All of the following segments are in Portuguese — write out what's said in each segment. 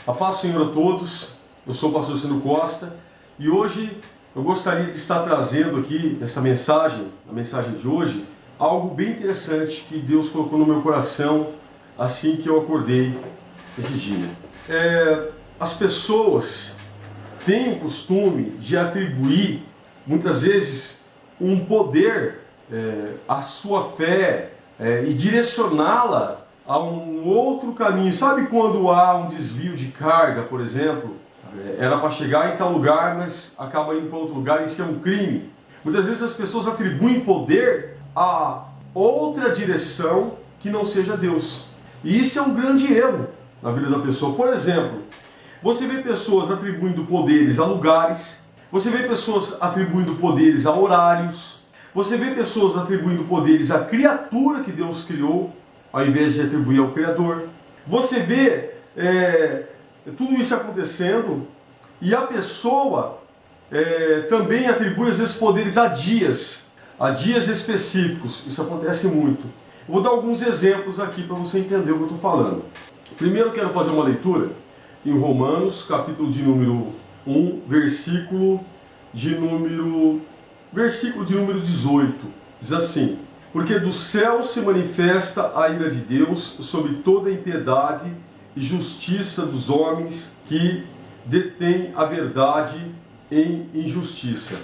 A paz do Senhor a todos, eu sou o pastor Sandro Costa e hoje eu gostaria de estar trazendo aqui nessa mensagem, a mensagem de hoje, algo bem interessante que Deus colocou no meu coração assim que eu acordei esse dia. As pessoas têm o costume de atribuir muitas vezes um poder à sua fé e direcioná-la a um outro caminho. Sabe quando há um desvio de carga, por exemplo? Era para chegar em tal lugar, mas acaba indo para outro lugar e isso é um crime. Muitas vezes as pessoas atribuem poder a outra direção que não seja Deus. E isso é um grande erro na vida da pessoa. Por exemplo, você vê pessoas atribuindo poderes a lugares, você vê pessoas atribuindo poderes a horários, você vê pessoas atribuindo poderes à criatura que Deus criou, ao invés de atribuir ao Criador. Você vê tudo isso acontecendo e a pessoa também atribui às vezes poderes a dias específicos. Isso acontece muito. Eu vou dar alguns exemplos aqui para você entender o que eu estou falando. Primeiro eu quero fazer uma leitura em Romanos, capítulo de número 1, versículo de número 18. Diz assim: porque do céu se manifesta a ira de Deus sobre toda a impiedade e justiça dos homens que detêm a verdade em injustiça.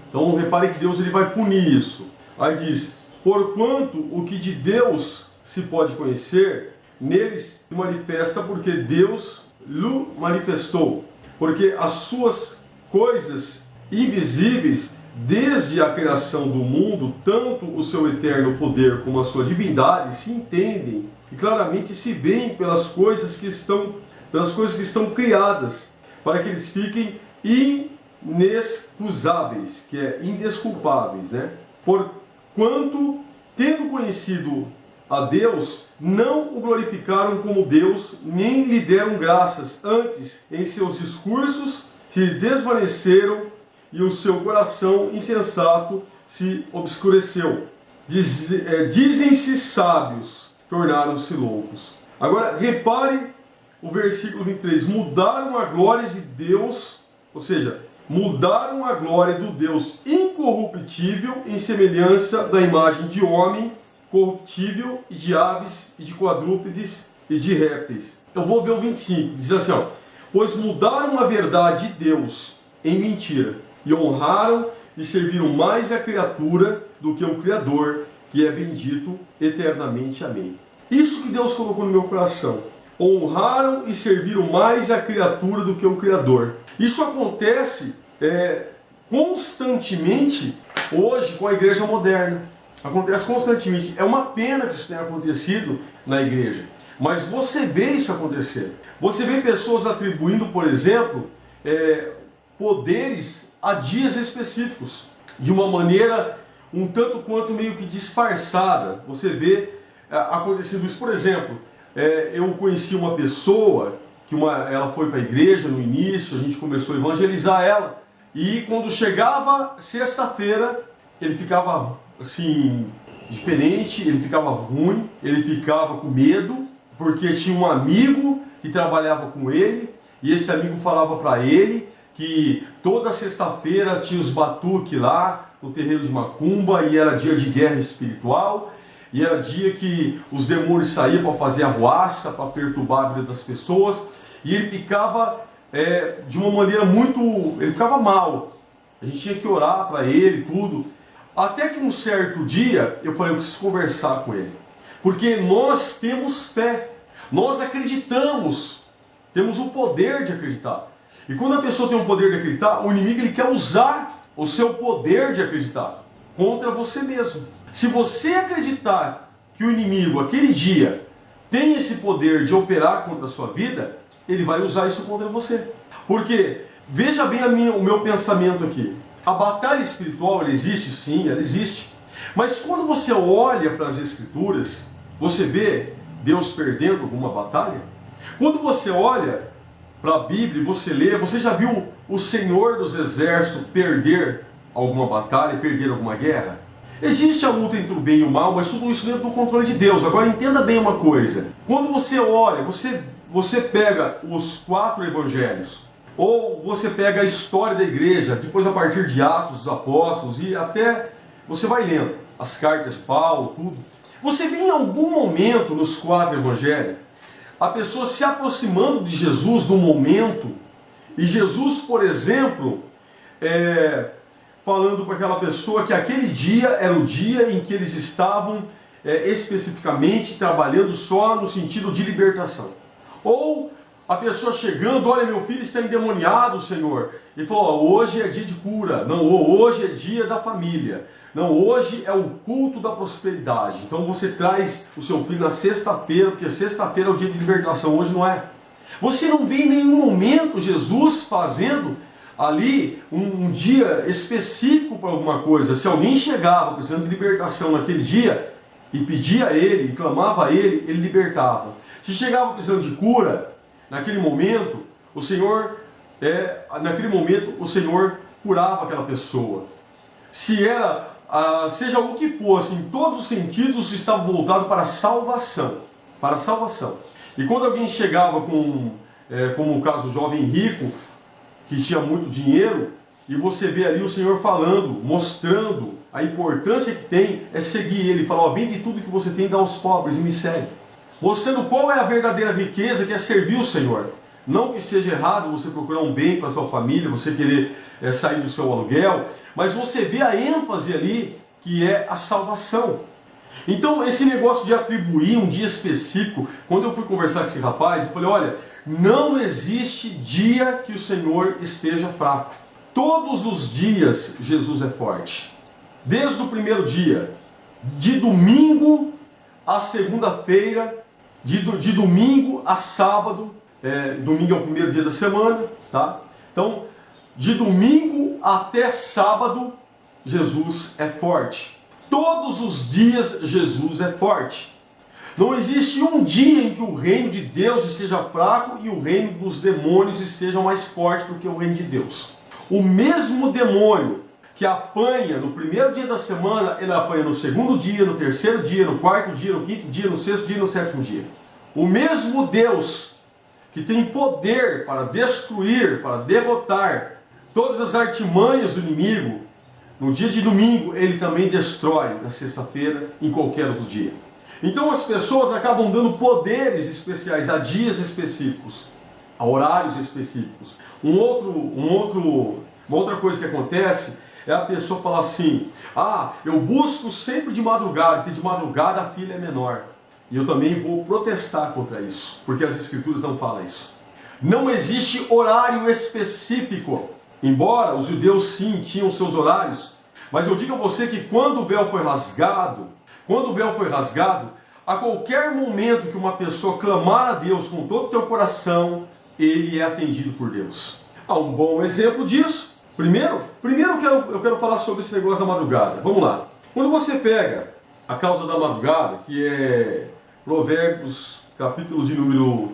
Então repare que Deus ele vai punir isso. Aí diz: porquanto o que de Deus se pode conhecer, neles se manifesta porque Deus lhe manifestou. Porque as suas coisas invisíveis, desde a criação do mundo, tanto o seu eterno poder como a sua divindade se entendem e claramente se veem pelas coisas que estão criadas, para que eles fiquem inexcusáveis, que é indesculpáveis, né? Porquanto, tendo conhecido a Deus, não o glorificaram como Deus, nem lhe deram graças, antes em seus discursos se desvaneceram e o seu coração insensato se obscureceu. Dizem-se sábios, tornaram-se loucos. Agora, repare o versículo 23. Mudaram a glória de Deus, ou seja, mudaram a glória do Deus incorruptível em semelhança da imagem de homem corruptível e de aves e de quadrúpedes e de répteis. Eu vou ver o 25. Diz assim, ó: pois mudaram a verdade de Deus em mentira e honraram e serviram mais a criatura do que o Criador, que é bendito eternamente. Amém. Isso que Deus colocou no meu coração. Honraram e serviram mais a criatura do que o Criador. Isso acontece constantemente hoje com a igreja moderna. Acontece constantemente. É uma pena que isso tenha acontecido na igreja. Mas você vê isso acontecer. Você vê pessoas atribuindo, por exemplo, poderes a dias específicos, de uma maneira um tanto quanto meio que disfarçada. Você vê acontecendo isso. Por exemplo, eu conheci uma pessoa que ela foi para a igreja no início, a gente começou a evangelizar ela, e quando chegava sexta-feira, ele ficava assim, diferente, ele ficava ruim, ele ficava com medo, porque tinha um amigo que trabalhava com ele, e esse amigo falava para ele que toda sexta-feira tinha os batuques lá no terreiro de Macumba, e era dia de guerra espiritual, e era dia que os demônios saíam para fazer arruaça, para perturbar a vida das pessoas, e ele ficava de uma maneira muito... ele ficava mal, a gente tinha que orar para ele, tudo. Até que um certo dia, eu falei, eu preciso conversar com ele. Porque nós temos fé, nós acreditamos, temos o poder de acreditar. E quando a pessoa tem o poder de acreditar, o inimigo ele quer usar o seu poder de acreditar contra você mesmo. Se você acreditar que o inimigo, aquele dia, tem esse poder de operar contra a sua vida, ele vai usar isso contra você. Porque, veja bem o meu pensamento aqui. A batalha espiritual, ela existe? Sim, ela existe. Mas quando você olha para as Escrituras, você vê Deus perdendo alguma batalha? Quando você olha para a Bíblia e você lê, você já viu o Senhor dos Exércitos perder alguma batalha, perder alguma guerra? Existe a luta entre o bem e o mal, mas tudo isso dentro do controle de Deus. Agora entenda bem uma coisa. Quando você olha, você você pega os 4 evangelhos, ou você pega a história da igreja, depois a partir de Atos dos Apóstolos, e até você vai lendo as cartas de Paulo, tudo. Você vê em algum momento nos 4 evangelhos, a pessoa se aproximando de Jesus no momento, e Jesus, por exemplo, falando para aquela pessoa que aquele dia era o dia em que eles estavam especificamente trabalhando só no sentido de libertação. Ou a pessoa chegando, olha, meu filho está endemoniado, Senhor. Ele falou, hoje é dia de cura. Não, hoje é dia da família. Não, hoje é o culto da prosperidade. Então você traz o seu filho na sexta-feira, porque sexta-feira é o dia de libertação, hoje não é. Você não vê em nenhum momento Jesus fazendo ali um dia específico para alguma coisa. Se alguém chegava precisando de libertação naquele dia e pedia a ele, e clamava a ele, ele libertava. Se chegava precisando de cura, naquele momento, o Senhor curava aquela pessoa. Se era, seja o que fosse, em todos os sentidos, estava voltado para a salvação. Para a salvação. E quando alguém chegava como o caso do jovem rico, que tinha muito dinheiro, e você vê ali o Senhor falando, mostrando a importância que tem é seguir Ele. Falar, vende tudo que você tem, dá aos pobres e me segue. Mostrando qual é a verdadeira riqueza, que é servir o Senhor. Não que seja errado você procurar um bem para a sua família, você querer sair do seu aluguel, mas você vê a ênfase ali, que é a salvação. Então, esse negócio de atribuir um dia específico, quando eu fui conversar com esse rapaz, eu falei, olha, não existe dia que o Senhor esteja fraco. Todos os dias Jesus é forte. Desde o primeiro dia, de domingo a segunda-feira, de domingo a sábado, domingo é o primeiro dia da semana, tá? Então, de domingo até sábado, Jesus é forte. Todos os dias Jesus é forte. Não existe um dia em que o reino de Deus esteja fraco e o reino dos demônios esteja mais forte do que o reino de Deus. O mesmo demônio que apanha no primeiro dia da semana, ele apanha no segundo dia, no terceiro dia, no quarto dia, no quinto dia, no sexto dia e no sétimo dia. O mesmo Deus que tem poder para destruir, para derrotar todas as artimanhas do inimigo, no dia de domingo ele também destrói na sexta-feira, em qualquer outro dia. Então as pessoas acabam dando poderes especiais a dias específicos, a horários específicos. Uma outra coisa que acontece é a pessoa falar assim, eu busco sempre de madrugada, porque de madrugada a filha é menor. E eu também vou protestar contra isso, porque as escrituras não falam isso. Não existe horário específico, embora os judeus sim tinham seus horários, mas eu digo a você que quando o véu foi rasgado, a qualquer momento que uma pessoa clamar a Deus com todo o teu coração, ele é atendido por Deus. Há um bom exemplo disso. Primeiro eu quero falar sobre esse negócio da madrugada. Vamos lá. Quando você pega a causa da madrugada, que é Provérbios, capítulo de número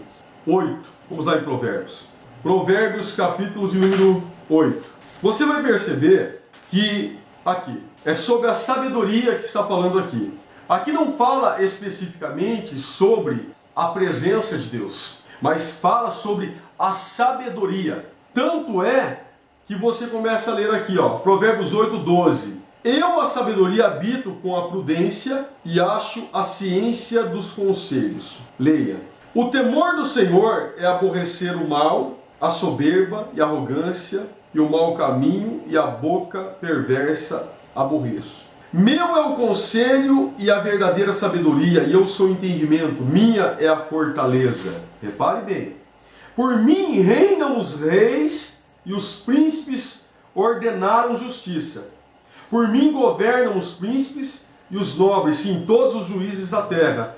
8. Vamos lá em Provérbios. Provérbios, capítulo de número 8. Você vai perceber que aqui é sobre a sabedoria que está falando aqui. Aqui não fala especificamente sobre a presença de Deus, mas fala sobre a sabedoria. Tanto é que você começa a ler aqui, Provérbios 8:12. Eu, a sabedoria, habito com a prudência e acho a ciência dos conselhos. Leia. O temor do Senhor é aborrecer o mal, a soberba e a arrogância, e o mau caminho e a boca perversa aborreço. Meu é o conselho e a verdadeira sabedoria, e eu sou o entendimento, minha é a fortaleza. Repare bem. Por mim reinam os reis e os príncipes ordenaram justiça. Por mim governam os príncipes e os nobres, sim, todos os juízes da terra.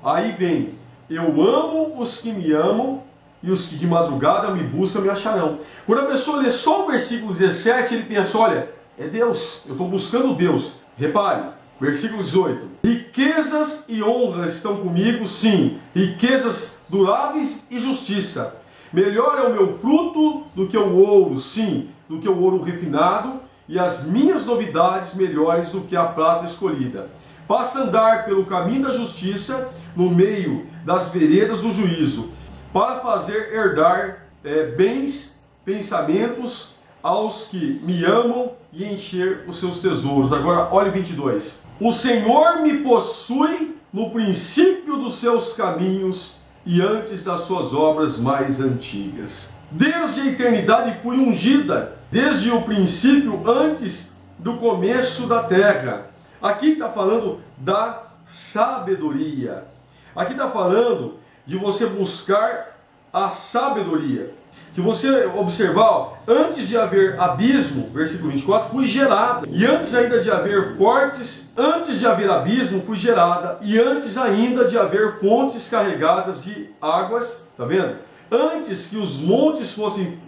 Aí vem, eu amo os que me amam, e os que de madrugada me buscam me acharão. Quando a pessoa lê só o versículo 17, ele pensa, olha, é Deus, eu estou buscando Deus. Repare, versículo 18. Riquezas e honras estão comigo, sim, riquezas duráveis e justiça. Melhor é o meu fruto do que o ouro, sim, do que o ouro refinado, e as minhas novidades melhores do que a prata escolhida. Faça andar pelo caminho da justiça, no meio das veredas do juízo. para fazer herdar bens, pensamentos aos que me amam e encher os seus tesouros. Agora, olha o 22. O Senhor me possui no princípio dos seus caminhos e antes das suas obras mais antigas. Desde a eternidade fui ungida, desde o princípio, antes do começo da terra. Aqui está falando da sabedoria. Aqui está falando de você buscar a sabedoria. Se você observar, antes de haver abismo, versículo 24, fui gerada. E antes ainda de haver fortes, antes de haver abismo, fui gerada. E antes ainda de haver fontes carregadas de águas, tá vendo? Antes que os montes fossem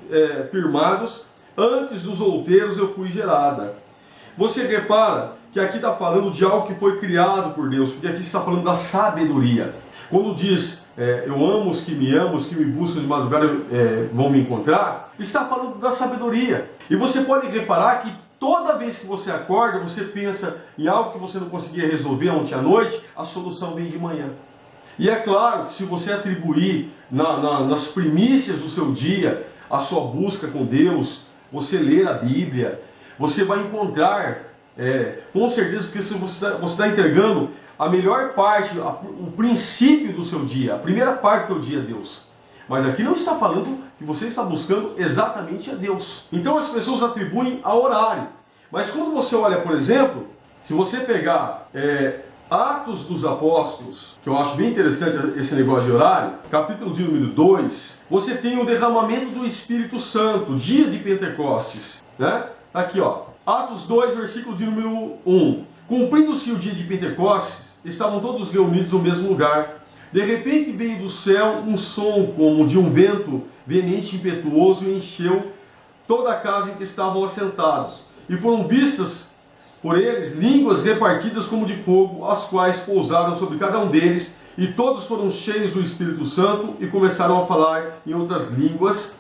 firmados, antes dos outeiros eu fui gerada. Você repara que aqui está falando de algo que foi criado por Deus, porque aqui está falando da sabedoria. Quando diz, eu amo os que me amam, os que me buscam de madrugada vão me encontrar, está falando da sabedoria. E você pode reparar que toda vez que você acorda, você pensa em algo que você não conseguia resolver ontem à noite, a solução vem de manhã. E é claro que se você atribuir nas primícias do seu dia a sua busca com Deus, você ler a Bíblia, você vai encontrar, com certeza, porque você está entregando a melhor parte, o princípio do seu dia, a primeira parte do seu dia a Deus. Mas aqui não está falando que você está buscando exatamente a Deus. Então as pessoas atribuem ao horário. Mas quando você olha, por exemplo, se você pegar Atos dos Apóstolos, que eu acho bem interessante esse negócio de horário, capítulo de número 2, você tem o derramamento do Espírito Santo, dia de Pentecostes, né? Aqui, ó, Atos 2, versículo de número 1. Cumprindo-se o dia de Pentecostes, estavam todos reunidos no mesmo lugar. De repente veio do céu um som como de um vento veemente e impetuoso e encheu toda a casa em que estavam assentados. E foram vistas por eles línguas repartidas como de fogo, as quais pousaram sobre cada um deles, e todos foram cheios do Espírito Santo e começaram a falar em outras línguas,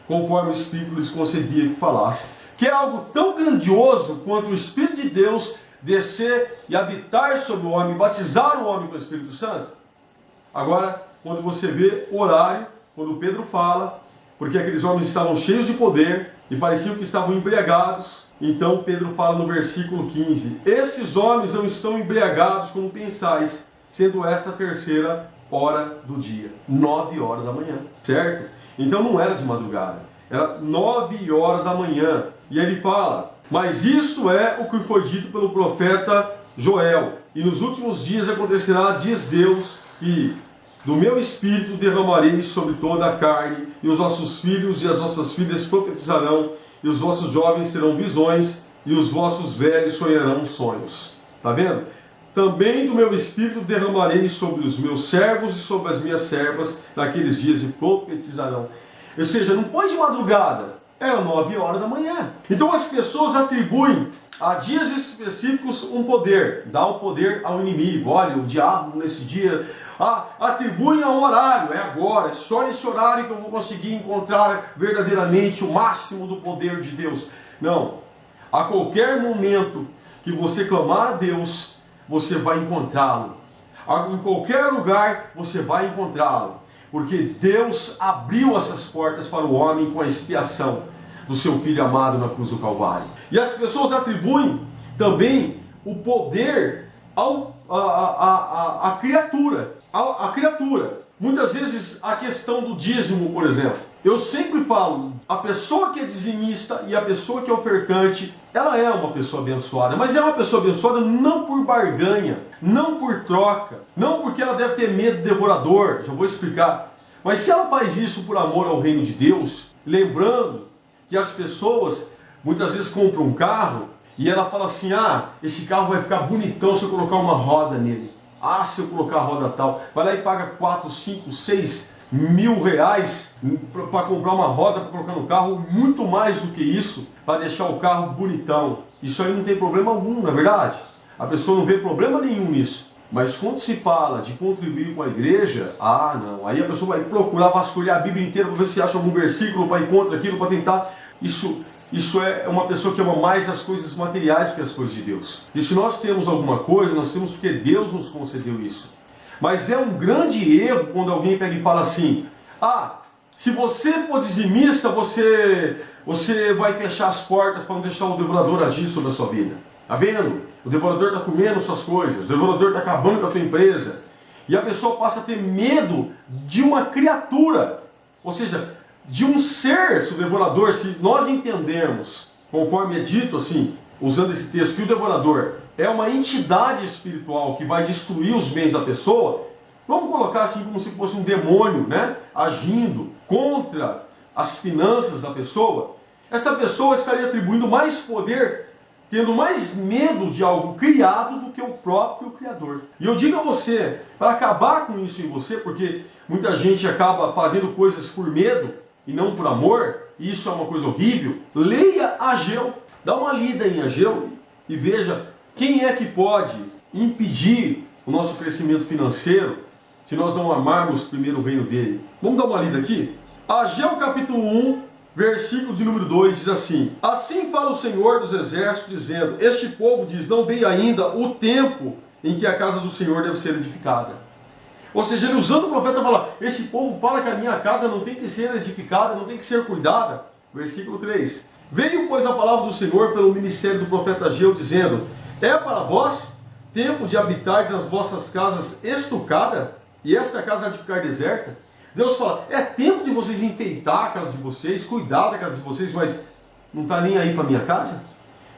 conforme o Espírito lhes concedia que falasse. Que é algo tão grandioso quanto o Espírito de Deus descer e habitar sobre o homem, batizar o homem com o Espírito Santo. Agora, quando você vê o horário, quando Pedro fala, porque aqueles homens estavam cheios de poder e pareciam que estavam embriagados, então Pedro fala no versículo 15: estes homens não estão embriagados como pensais, sendo essa a terceira hora do dia, 9 horas da manhã, certo? Então não era de madrugada, era 9 horas da manhã. E ele fala: mas isto é o que foi dito pelo profeta Joel. E nos últimos dias acontecerá, diz Deus, que do meu espírito derramarei sobre toda a carne, e os vossos filhos e as vossas filhas profetizarão, e os vossos jovens terão visões, e os vossos velhos sonharão sonhos. Está vendo? Também do meu espírito derramarei sobre os meus servos e sobre as minhas servas naqueles dias, e profetizarão. Ou seja, não foi de madrugada. Era 9 horas da manhã. Então as pessoas atribuem a dias específicos um poder. Dá o poder ao inimigo. Olha, o diabo nesse dia. Atribuem a um horário. É agora. É só nesse horário que eu vou conseguir encontrar verdadeiramente o máximo do poder de Deus. Não. A qualquer momento que você clamar a Deus, você vai encontrá-lo. Em qualquer lugar você vai encontrá-lo. Porque Deus abriu essas portas para o homem com a expiação do seu Filho amado na cruz do Calvário. E as pessoas atribuem também o poder à criatura. A criatura. Muitas vezes a questão do dízimo, por exemplo. Eu sempre falo, a pessoa que é dizimista e a pessoa que é ofertante, ela é uma pessoa abençoada. Mas é uma pessoa abençoada não por barganha, não por troca, não porque ela deve ter medo do devorador, já vou explicar. Mas se ela faz isso por amor ao reino de Deus, lembrando que as pessoas muitas vezes compram um carro e ela fala assim: esse carro vai ficar bonitão se eu colocar uma roda nele. Se eu colocar a roda tal, vai lá e paga 4, 5, 6 mil reais para comprar uma roda para colocar no carro, muito mais do que isso, para deixar o carro bonitão. Isso aí não tem problema algum, não é verdade? A pessoa não vê problema nenhum nisso. Mas quando se fala de contribuir com a igreja, não. Aí a pessoa vai procurar vasculhar a Bíblia inteira para ver se acha algum versículo para ir contra aquilo, para tentar. Isso é uma pessoa que ama mais as coisas materiais do que as coisas de Deus. E se nós temos alguma coisa, nós temos porque Deus nos concedeu isso. Mas é um grande erro quando alguém pega e fala assim: Ah, se você for dizimista, você vai fechar as portas para não deixar o devorador agir sobre a sua vida. Tá vendo? O devorador está comendo suas coisas, o devorador está acabando com a tua empresa. E a pessoa passa a ter medo de uma criatura, ou seja, de um ser, se o devorador, se nós entendermos, conforme é dito assim, usando esse texto, que o devorador é uma entidade espiritual que vai destruir os bens da pessoa, vamos colocar assim como se fosse um demônio, né, agindo contra as finanças da pessoa, essa pessoa estaria atribuindo mais poder, tendo mais medo de algo criado do que o próprio Criador. E eu digo a você, para acabar com isso em você, porque muita gente acaba fazendo coisas por medo e não por amor, e isso é uma coisa horrível, leia Ageu. Dá uma lida em Ageu e veja quem é que pode impedir o nosso crescimento financeiro se nós não amarmos primeiro o reino dele. Vamos dar uma lida aqui? Ageu capítulo 1, versículo de número 2 diz assim: Assim fala o Senhor dos Exércitos, dizendo, este povo diz, não veio ainda o tempo em que a casa do Senhor deve ser edificada. Ou seja, ele usando o profeta fala, esse povo fala que a minha casa não tem que ser edificada, não tem que ser cuidada. Versículo 3. Veio, pois, a palavra do Senhor pelo ministério do profeta Ageu, dizendo, é para vós tempo de habitar nas vossas casas estucada, e esta casa de ficar deserta? Deus fala, é tempo de vocês enfeitar a casa de vocês, cuidar da casa de vocês, mas não está nem aí para a minha casa?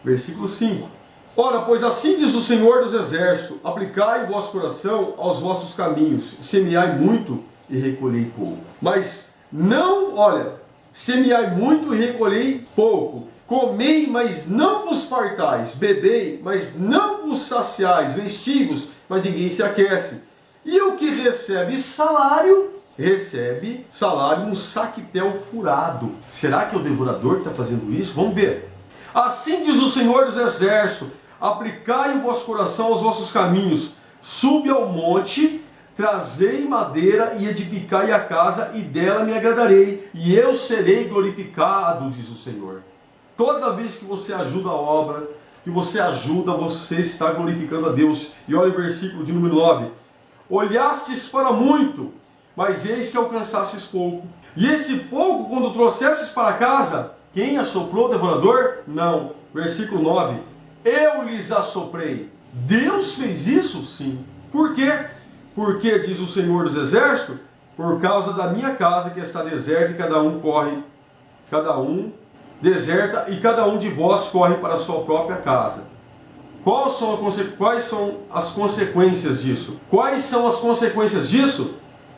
Versículo 5. Ora, pois assim diz o Senhor dos Exércitos, aplicai o vosso coração aos vossos caminhos, semeai muito e recolhei pouco. Mas não, olha, semeai muito e recolhei pouco. Comei, mas não vos fartais. Bebei, mas não vos saciais. Vestivos, mas ninguém se aquece. E o que recebe salário um saquetel furado. Será que é o devorador que está fazendo isso? Vamos ver. Assim diz o Senhor dos Exércitos, aplicai o vosso coração aos vossos caminhos, subi ao monte, trazei madeira e edificai a casa, e dela me agradarei, e eu serei glorificado, diz o Senhor. Toda vez que você ajuda a obra, que você ajuda, você está glorificando a Deus. E olha o versículo de número 9. Olhastes para muito, mas eis que alcançastes pouco. E esse pouco, quando trouxestes para casa, quem assoprou o devorador? Não. Versículo 9. Eu lhes assoprei. Deus fez isso? Sim. Por quê? Porque, diz o Senhor dos Exércitos, por causa da minha casa que está deserta e cada um deserta e cada um de vós corre para a sua própria casa. Quais são as consequências disso? Quais são as consequências disso?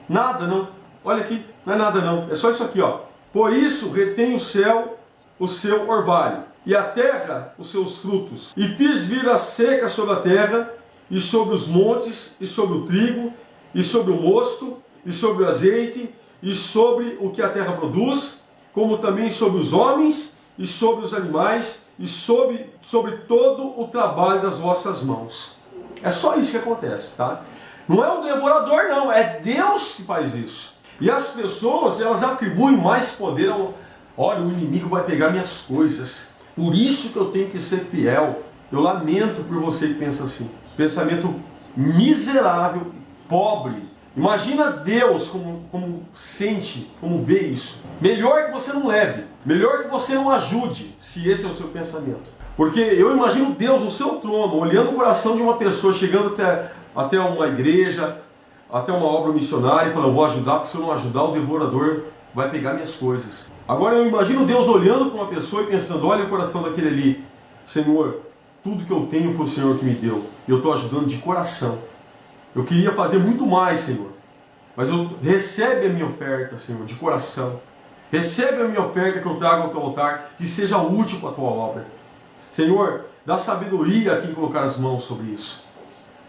Nada, não. Olha aqui, não é nada não. É só isso aqui, ó. Por isso retém o céu o seu orvalho, e a terra os seus frutos. E fiz vir a seca sobre a terra, e sobre os montes, e sobre o trigo, e sobre o mosto, e sobre o azeite, e sobre o que a terra produz, como também sobre os homens, e sobre os animais, e sobre todo o trabalho das vossas mãos. É só isso que acontece, tá? Não é o devorador, não, é Deus que faz isso. E as pessoas, elas atribuem mais poder ao... Olha, o inimigo vai pegar minhas coisas, por isso que eu tenho que ser fiel. Eu lamento por você que pensa assim. Pensamento miserável, pobre. Imagina Deus como sente, como vê isso. Melhor que você não leve, melhor que você não ajude, se esse é o seu pensamento. Porque eu imagino Deus no seu trono, olhando o coração de uma pessoa, chegando até uma igreja, até uma obra missionária, e falando, eu vou ajudar, porque se eu não ajudar, o devorador vai pegar minhas coisas. Agora eu imagino Deus olhando para uma pessoa e pensando, olha o coração daquele ali, Senhor, tudo que eu tenho foi o Senhor que me deu, e eu estou ajudando de coração. Eu queria fazer muito mais, Senhor, mas recebe a minha oferta, Senhor, de coração. Recebe a minha oferta que eu trago ao teu altar, que seja útil para a tua obra. Senhor, dá sabedoria a quem colocar as mãos sobre isso.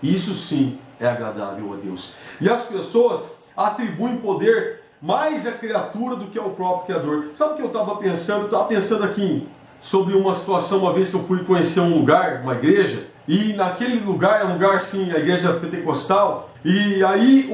Isso sim é agradável a Deus. E as pessoas atribuem poder mais à criatura do que ao próprio Criador. Sabe o que eu estava pensando? Eu estava pensando aqui sobre uma situação, uma vez que eu fui conhecer um lugar, uma igreja, e naquele lugar, é um lugar assim, a igreja pentecostal, e aí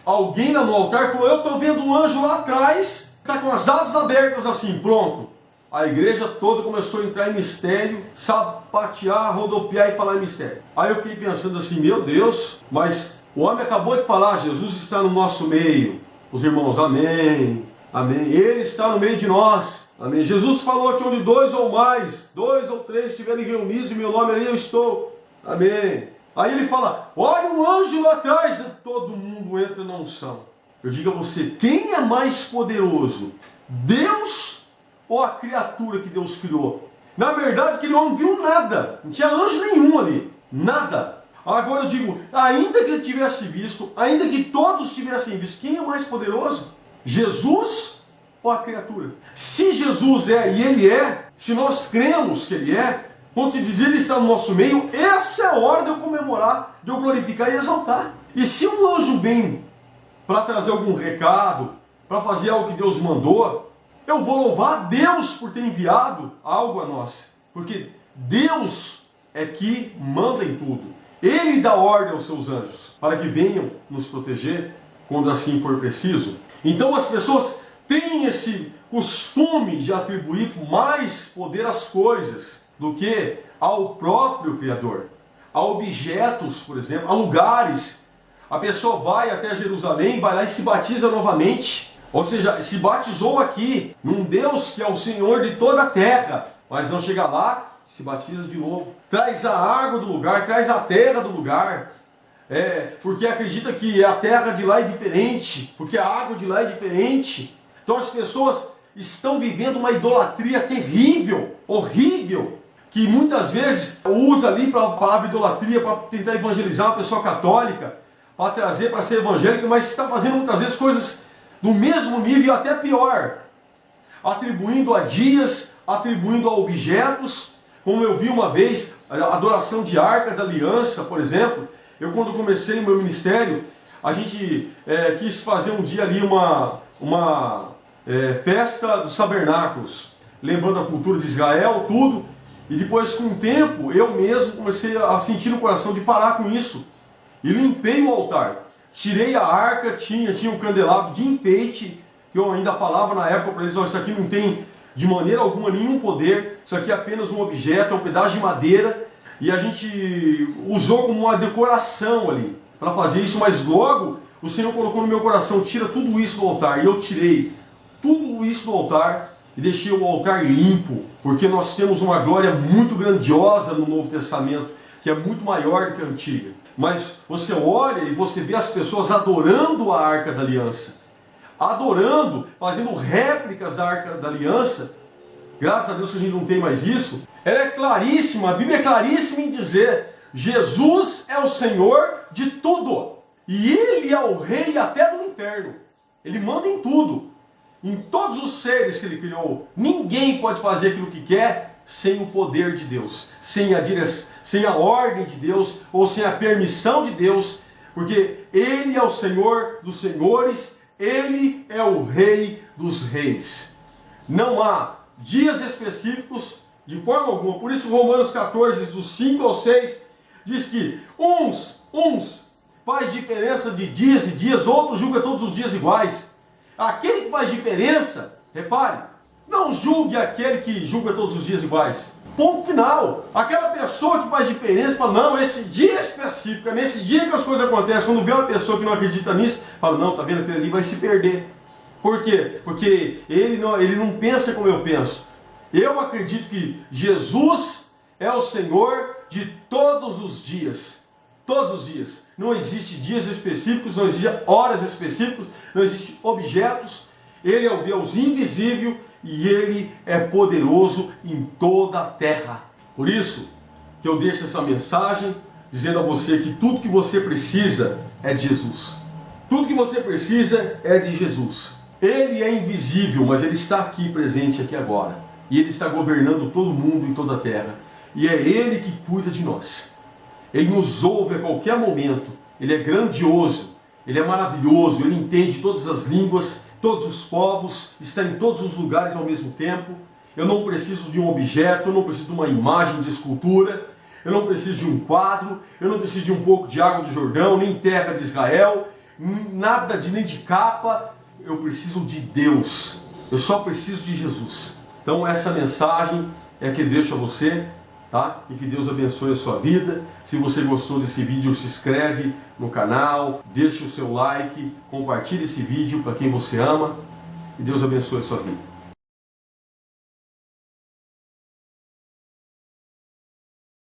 alguém lá no altar falou, eu estou vendo um anjo lá atrás, está com as asas abertas assim, pronto. A igreja toda começou a entrar em mistério, sapatear, rodopiar e falar em mistério. Aí eu fiquei pensando assim, meu Deus, mas o homem acabou de falar, Jesus está no nosso meio. Os irmãos, amém, amém. Ele está no meio de nós, amém. Jesus falou que onde dois ou três estiverem reunidos em meu nome, ali eu estou, amém. Aí ele fala, olha um anjo lá atrás, todo mundo entra na unção. Eu digo a você, quem é mais poderoso? Deus ou a criatura que Deus criou? Na verdade, aquele homem viu nada, não tinha anjo nenhum ali, nada. Agora eu digo, ainda que ele tivesse visto, ainda que todos tivessem visto, quem é mais poderoso? Jesus ou a criatura? Se Jesus é e ele é, se nós cremos que ele é, quando se diz ele está no nosso meio, essa é a hora de eu comemorar, de eu glorificar e exaltar. E se um anjo vem para trazer algum recado, para fazer algo que Deus mandou, eu vou louvar a Deus por ter enviado algo a nós. Porque Deus é que manda em tudo. Ele dá ordem aos seus anjos para que venham nos proteger quando assim for preciso. Então as pessoas têm esse costume de atribuir mais poder às coisas do que ao próprio Criador. A objetos, por exemplo, a lugares. A pessoa vai até Jerusalém, vai lá e se batiza novamente. Ou seja, se batizou aqui, num Deus que é o Senhor de toda a terra. Mas não chega lá, se batiza de novo. Traz a água do lugar, traz a terra do lugar. Porque acredita que a terra de lá é diferente, porque a água de lá é diferente. Então as pessoas estão vivendo uma idolatria terrível, horrível, que muitas vezes usa ali para a palavra idolatria para tentar evangelizar uma pessoa católica, para trazer para ser evangélica, mas está fazendo muitas vezes coisas do mesmo nível, até pior, atribuindo a dias, atribuindo a objetos, como eu vi uma vez, a adoração de Arca da Aliança, por exemplo. Eu, quando comecei o meu ministério, a gente quis fazer um dia ali uma festa dos tabernáculos, lembrando a cultura de Israel, tudo, e depois, com o tempo, eu mesmo comecei a sentir no coração de parar com isso, e limpei o altar. Tirei a arca, tinha um candelabro de enfeite, que eu ainda falava na época para eles, isso aqui não tem de maneira alguma nenhum poder, isso aqui é apenas um objeto, é um pedaço de madeira, e a gente usou como uma decoração ali, para fazer isso, mas logo o Senhor colocou no meu coração, tira tudo isso do altar, e eu tirei tudo isso do altar, e deixei o altar limpo, porque nós temos uma glória muito grandiosa no Novo Testamento, que é muito maior do que a antiga. Mas você olha e você vê as pessoas adorando a Arca da Aliança, adorando, fazendo réplicas da Arca da Aliança. Graças a Deus que a gente não tem mais isso. Ela é claríssima, a Bíblia é claríssima em dizer, Jesus é o Senhor de tudo, e Ele é o Rei até do inferno. Ele manda em tudo, em todos os seres que Ele criou. Ninguém pode fazer aquilo que quer sem o poder de Deus, sem a ordem de Deus, ou sem a permissão de Deus, porque Ele é o Senhor dos senhores, Ele é o Rei dos reis. Não há dias específicos de forma alguma. Por isso Romanos 14, dos 5 ao 6, diz que uns faz diferença de dias e dias, outros julga todos os dias iguais. Aquele que faz diferença, repare, não julgue aquele que julga todos os dias iguais. Ponto final. Aquela pessoa que faz diferença fala, não, esse dia específico, é nesse dia que as coisas acontecem. Quando vê uma pessoa que não acredita nisso, fala, não, tá vendo, aquele ali vai se perder. Por quê? Porque ele não pensa como eu penso. Eu acredito que Jesus é o Senhor de todos os dias. Todos os dias. Não existe dias específicos, não existe horas específicas, não existe objetos. Ele é o Deus invisível e Ele é poderoso em toda a terra. Por isso que eu deixo essa mensagem dizendo a você que tudo que você precisa é de Jesus. Tudo que você precisa é de Jesus. Ele é invisível, mas Ele está aqui presente aqui agora. E Ele está governando todo mundo e toda a terra. E é Ele que cuida de nós. Ele nos ouve a qualquer momento. Ele é grandioso, Ele é maravilhoso, Ele entende todas as línguas, todos os povos, está em todos os lugares ao mesmo tempo. Eu não preciso de um objeto, eu não preciso de uma imagem de escultura, eu não preciso de um quadro, eu não preciso de um pouco de água do Jordão, nem terra de Israel, nada nem de capa. Eu preciso de Deus, eu só preciso de Jesus. Então essa mensagem é que deixo a você tá? E que Deus abençoe a sua vida. Se você gostou desse vídeo, se inscreve no canal, deixa o seu like, compartilhe esse vídeo para quem você ama e Deus abençoe a sua vida.